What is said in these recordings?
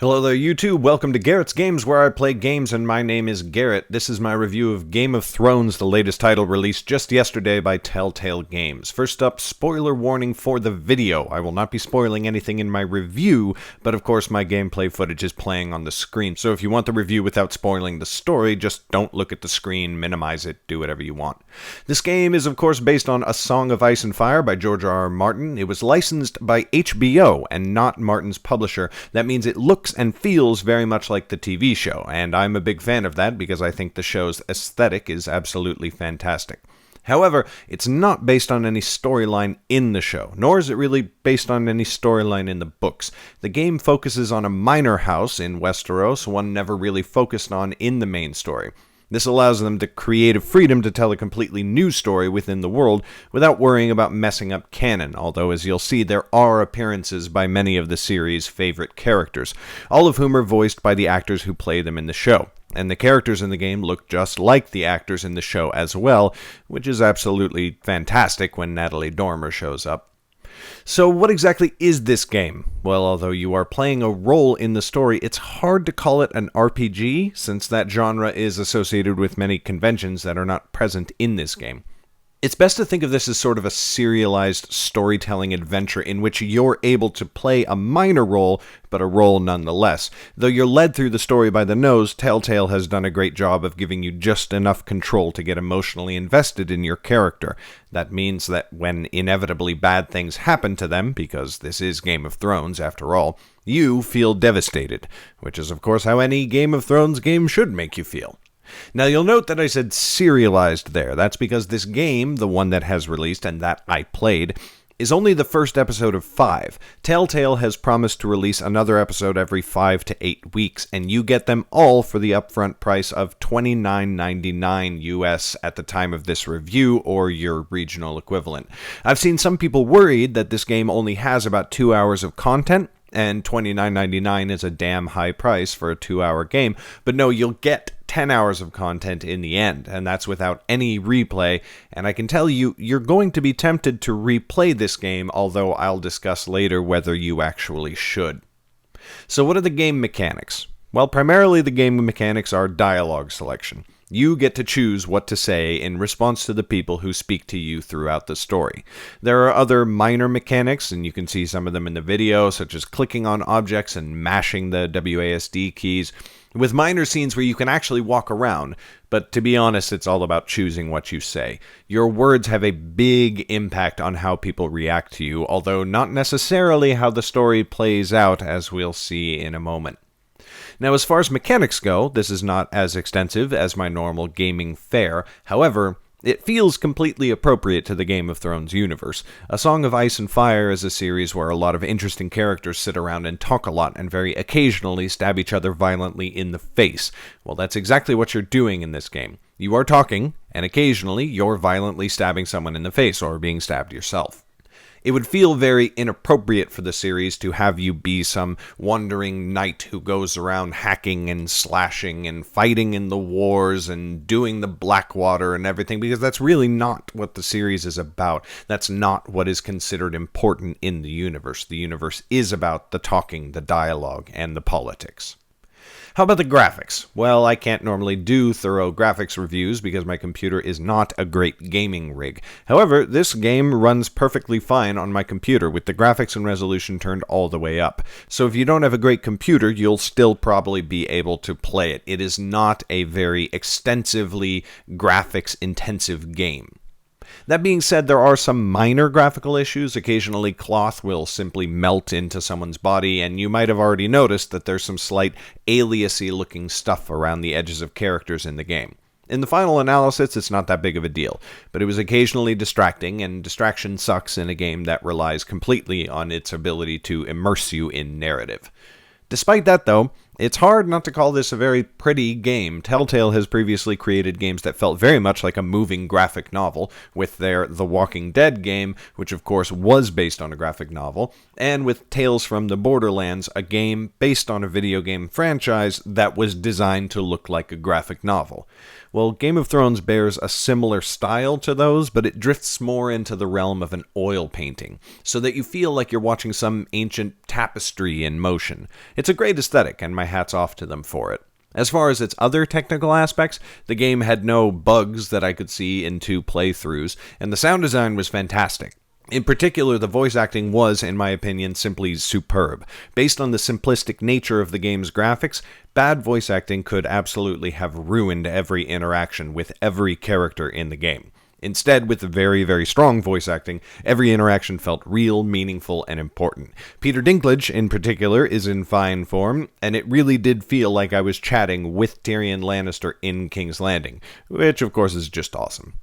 Hello there YouTube, welcome to Garrett's Games where I play games and my name is Garrett. This is my review of Game of Thrones, the latest title released just yesterday by Telltale Games. First up, spoiler warning for the video. I will not be spoiling anything in my review, but of course my gameplay footage is playing on the screen. So if you want the review without spoiling the story, just don't look at the screen, minimize it, do whatever you want. This game is of course based on A Song of Ice and Fire by George R. R. Martin. It was licensed by HBO and not Martin's publisher. That means it looks and feels very much like the TV show, and I'm a big fan of that because I think the show's aesthetic is absolutely fantastic. However, it's not based on any storyline in the show, nor is it really based on any storyline in the books. The game focuses on a minor house in Westeros, one never really focused on in the main story. This allows them the creative freedom to tell a completely new story within the world without worrying about messing up canon, although as you'll see there are appearances by many of the series' favorite characters, all of whom are voiced by the actors who play them in the show. And the characters in the game look just like the actors in the show as well, which is absolutely fantastic when Natalie Dormer shows up. So what exactly is this game? Well, although you are playing a role in the story, it's hard to call it an RPG, since that genre is associated with many conventions that are not present in this game. It's best to think of this as sort of a serialized storytelling adventure in which you're able to play a minor role, but a role nonetheless. Though you're led through the story by the nose, Telltale has done a great job of giving you just enough control to get emotionally invested in your character. That means that when inevitably bad things happen to them, because this is Game of Thrones after all, you feel devastated, which is of course how any Game of Thrones game should make you feel. Now you'll note that I said serialized there. That's because this game, the one that has released and that I played, is only the first episode of 5. Telltale has promised to release another episode every 5 to 8 weeks, and you get them all for the upfront price of $29.99 US at the time of this review, or your regional equivalent. I've seen some people worried that this game only has about 2 hours of content, and $29.99 is a damn high price for a 2-hour game, but no, you'll get 10 hours of content in the end, and that's without any replay, and I can tell you, you're going to be tempted to replay this game, although I'll discuss later whether you actually should. So what are the game mechanics? Well, primarily the game mechanics are dialogue selection. You get to choose what to say in response to the people who speak to you throughout the story. There are other minor mechanics, and you can see some of them in the video, such as clicking on objects and mashing the WASD keys, with minor scenes where you can actually walk around, but to be honest, it's all about choosing what you say. Your words have a big impact on how people react to you, although not necessarily how the story plays out, as we'll see in a moment. Now, as far as mechanics go, this is not as extensive as my normal gaming fare. However, it feels completely appropriate to the Game of Thrones universe. A Song of Ice and Fire is a series where a lot of interesting characters sit around and talk a lot and very occasionally stab each other violently in the face. Well, that's exactly what you're doing in this game. You are talking, and occasionally you're violently stabbing someone in the face or being stabbed yourself. It would feel very inappropriate for the series to have you be some wandering knight who goes around hacking and slashing and fighting in the wars and doing the Blackwater and everything, because that's really not what the series is about. That's not what is considered important in the universe. The universe is about the talking, the dialogue, and the politics. How about the graphics? Well, I can't normally do thorough graphics reviews because my computer is not a great gaming rig. However, this game runs perfectly fine on my computer with the graphics and resolution turned all the way up. So if you don't have a great computer, you'll still probably be able to play it. It is not a very extensively graphics-intensive game. That being said, there are some minor graphical issues. Occasionally, cloth will simply melt into someone's body, and you might have already noticed that there's some slight aliasy looking stuff around the edges of characters in the game. In the final analysis, it's not that big of a deal, but it was occasionally distracting, and distraction sucks in a game that relies completely on its ability to immerse you in narrative. Despite that, though, it's hard not to call this a very pretty game. Telltale has previously created games that felt very much like a moving graphic novel, with their The Walking Dead game, which of course was based on a graphic novel, and with Tales from the Borderlands, a game based on a video game franchise that was designed to look like a graphic novel. Well, Game of Thrones bears a similar style to those, but it drifts more into the realm of an oil painting, so that you feel like you're watching some ancient tapestry in motion. It's a great aesthetic, and my hat's off to them for it. As far as its other technical aspects, the game had no bugs that I could see in 2 playthroughs, and the sound design was fantastic. In particular, the voice acting was, in my opinion, simply superb. Based on the simplistic nature of the game's graphics, bad voice acting could absolutely have ruined every interaction with every character in the game. Instead, with the very, very strong voice acting, every interaction felt real, meaningful, and important. Peter Dinklage, in particular, is in fine form, and it really did feel like I was chatting with Tyrion Lannister in King's Landing, which, of course, is just awesome.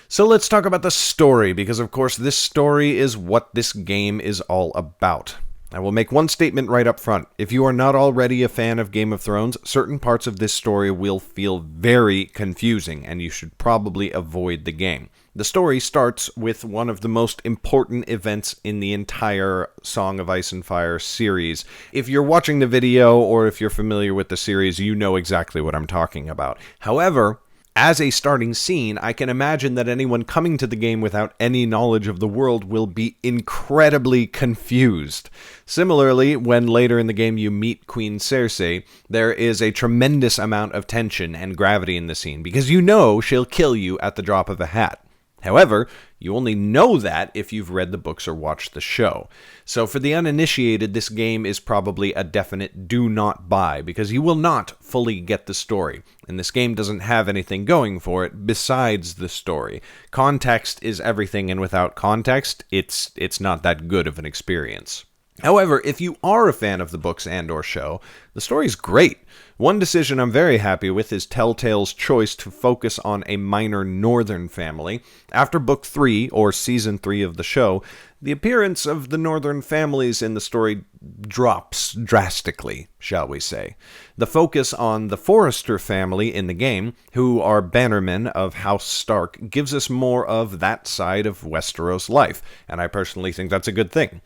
So let's talk about the story, because, of course, this story is what this game is all about. I will make one statement right up front. If you are not already a fan of Game of Thrones, certain parts of this story will feel very confusing, and you should probably avoid the game. The story starts with one of the most important events in the entire Song of Ice and Fire series. If you're watching the video, or if you're familiar with the series, you know exactly what I'm talking about. However, as a starting scene, I can imagine that anyone coming to the game without any knowledge of the world will be incredibly confused. Similarly, when later in the game you meet Queen Cersei, there is a tremendous amount of tension and gravity in the scene, because you know she'll kill you at the drop of a hat. However, you only know that if you've read the books or watched the show. So for the uninitiated, this game is probably a definite do not buy, because you will not fully get the story, and this game doesn't have anything going for it besides the story. Context is everything, and without context, it's not that good of an experience. However, if you are a fan of the books and or show, the story's great. One decision I'm very happy with is Telltale's choice to focus on a minor northern family. After Book 3, or Season 3 of the show, the appearance of the northern families in the story drops drastically, shall we say. The focus on the Forrester family in the game, who are bannermen of House Stark, gives us more of that side of Westeros life, and I personally think that's a good thing.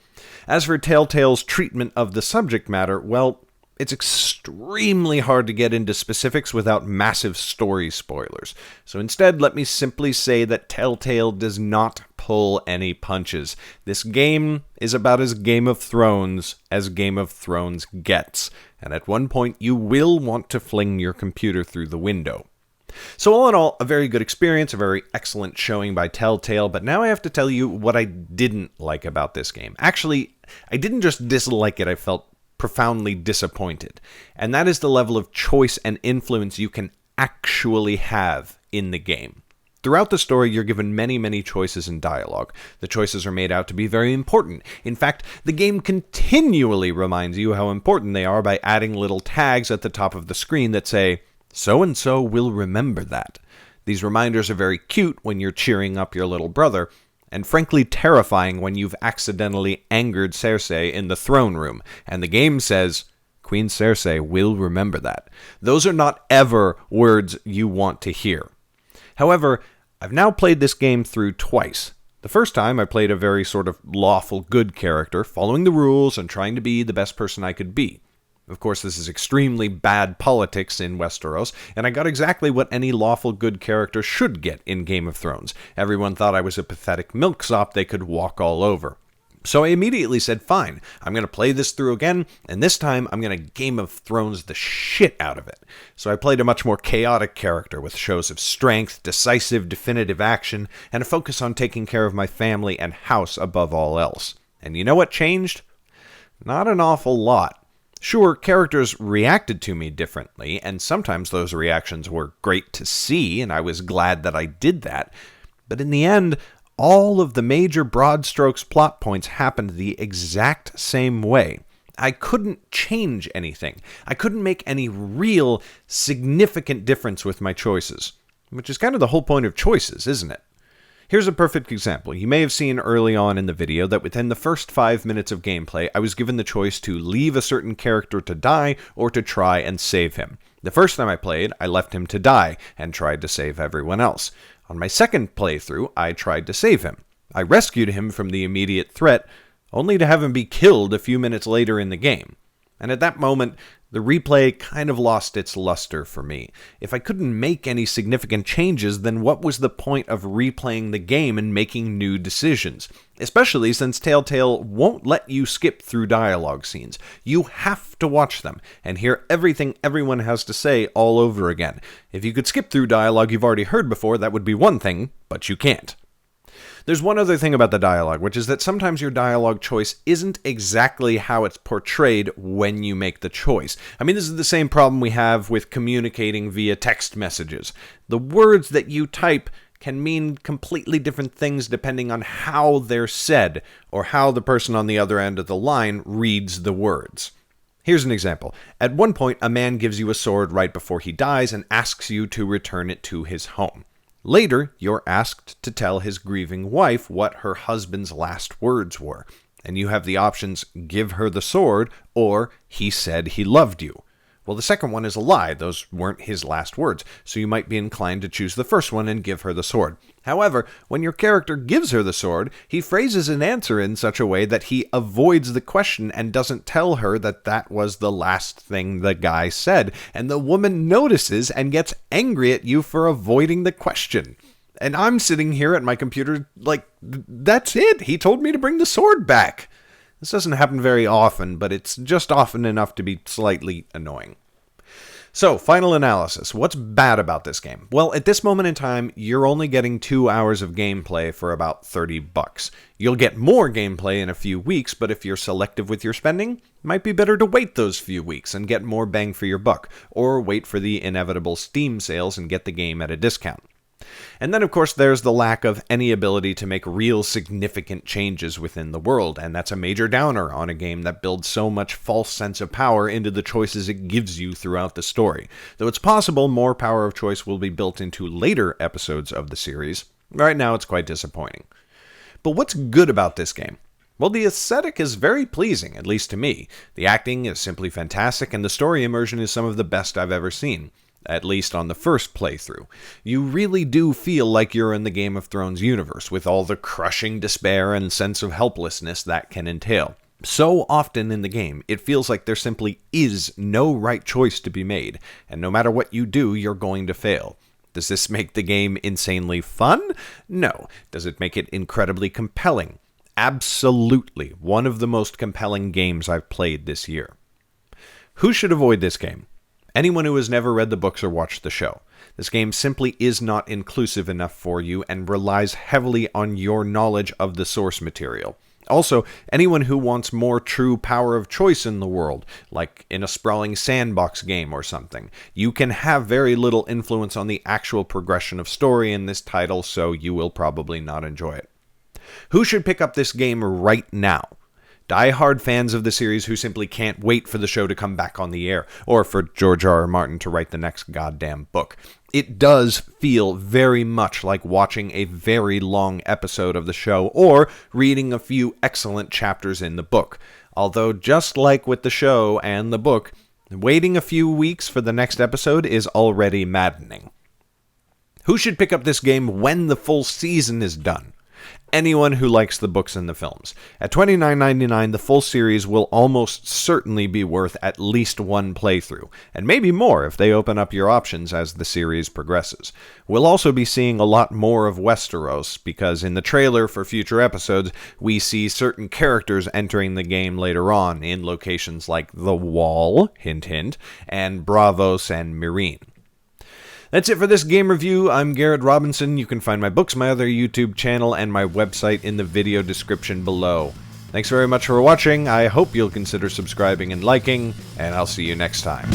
As for Telltale's treatment of the subject matter, well, it's extremely hard to get into specifics without massive story spoilers. So instead, let me simply say that Telltale does not pull any punches. This game is about as Game of Thrones as Game of Thrones gets, and at one point you will want to fling your computer through the window. So all in all, a very good experience, a very excellent showing by Telltale, but now I have to tell you what I didn't like about this game. Actually, I didn't just dislike it, I felt profoundly disappointed. And that is the level of choice and influence you can actually have in the game. Throughout the story, you're given many, many choices in dialogue. The choices are made out to be very important. In fact, the game continually reminds you how important they are by adding little tags at the top of the screen that say, "So-and-so will remember that." These reminders are very cute when you're cheering up your little brother, and frankly terrifying when you've accidentally angered Cersei in the throne room, and the game says, "Queen Cersei will remember that." Those are not ever words you want to hear. However, I've now played this game through twice. The first time, I played a very sort of lawful good character, following the rules and trying to be the best person I could be. Of course, this is extremely bad politics in Westeros, and I got exactly what any lawful good character should get in Game of Thrones. Everyone thought I was a pathetic milksop they could walk all over. So I immediately said, fine, I'm going to play this through again, and this time I'm going to Game of Thrones the shit out of it. So I played a much more chaotic character with shows of strength, decisive, definitive action, and a focus on taking care of my family and house above all else. And you know what changed? Not an awful lot. Sure, characters reacted to me differently, and sometimes those reactions were great to see, and I was glad that I did that. But in the end, all of the major broad strokes plot points happened the exact same way. I couldn't change anything. I couldn't make any real, significant difference with my choices. Which is kind of the whole point of choices, isn't it? Here's a perfect example. You may have seen early on in the video that within the first 5 minutes of gameplay, I was given the choice to leave a certain character to die or to try and save him. The first time I played, I left him to die and tried to save everyone else. On my second playthrough, I tried to save him. I rescued him from the immediate threat, only to have him be killed a few minutes later in the game. And at that moment, the replay kind of lost its luster for me. If I couldn't make any significant changes, then what was the point of replaying the game and making new decisions? Especially since Telltale won't let you skip through dialogue scenes. You have to watch them and hear everything everyone has to say all over again. If you could skip through dialogue you've already heard before, that would be one thing, but you can't. There's one other thing about the dialogue, which is that sometimes your dialogue choice isn't exactly how it's portrayed when you make the choice. I mean, this is the same problem we have with communicating via text messages. The words that you type can mean completely different things depending on how they're said, or how the person on the other end of the line reads the words. Here's an example. At one point, a man gives you a sword right before he dies and asks you to return it to his home. Later, you're asked to tell his grieving wife what her husband's last words were, and you have the options, give her the sword, or he said he loved you. Well, the second one is a lie. Those weren't his last words, so you might be inclined to choose the first one and give her the sword. However, when your character gives her the sword, he phrases an answer in such a way that he avoids the question and doesn't tell her that that was the last thing the guy said, and the woman notices and gets angry at you for avoiding the question. And I'm sitting here at my computer like, that's it, he told me to bring the sword back. This doesn't happen very often, but it's just often enough to be slightly annoying. So, final analysis. What's bad about this game? Well, at this moment in time, you're only getting 2 hours of gameplay for about $30. You'll get more gameplay in a few weeks, but if you're selective with your spending, it might be better to wait those few weeks and get more bang for your buck, or wait for the inevitable Steam sales and get the game at a discount. And then, of course, there's the lack of any ability to make real significant changes within the world, and that's a major downer on a game that builds so much false sense of power into the choices it gives you throughout the story. Though it's possible more power of choice will be built into later episodes of the series, right now it's quite disappointing. But what's good about this game? Well, the aesthetic is very pleasing, at least to me. The acting is simply fantastic, and the story immersion is some of the best I've ever seen. At least on the first playthrough. You really do feel like you're in the Game of Thrones universe, with all the crushing despair and sense of helplessness that can entail. So often in the game, it feels like there simply is no right choice to be made, and no matter what you do, you're going to fail. Does this make the game insanely fun? No. Does it make it incredibly compelling? Absolutely. One of the most compelling games I've played this year. Who should avoid this game? Anyone who has never read the books or watched the show. This game simply is not inclusive enough for you and relies heavily on your knowledge of the source material. Also, anyone who wants more true power of choice in the world, like in a sprawling sandbox game or something. You can have very little influence on the actual progression of story in this title, so you will probably not enjoy it. Who should pick up this game right now? Die-hard fans of the series who simply can't wait for the show to come back on the air, or for George R. R. Martin to write the next goddamn book. It does feel very much like watching a very long episode of the show, or reading a few excellent chapters in the book. Although, just like with the show and the book, waiting a few weeks for the next episode is already maddening. Who should pick up this game when the full season is done? Anyone who likes the books and the films. At $29.99, the full series will almost certainly be worth at least one playthrough, and maybe more if they open up your options as the series progresses. We'll also be seeing a lot more of Westeros, because in the trailer for future episodes, we see certain characters entering the game later on in locations like the Wall, hint hint, and Braavos and Meereen. That's it for this game review. I'm Garrett Robinson. You can find my books, my other YouTube channel, and my website in the video description below. Thanks very much for watching. I hope you'll consider subscribing and liking, and I'll see you next time.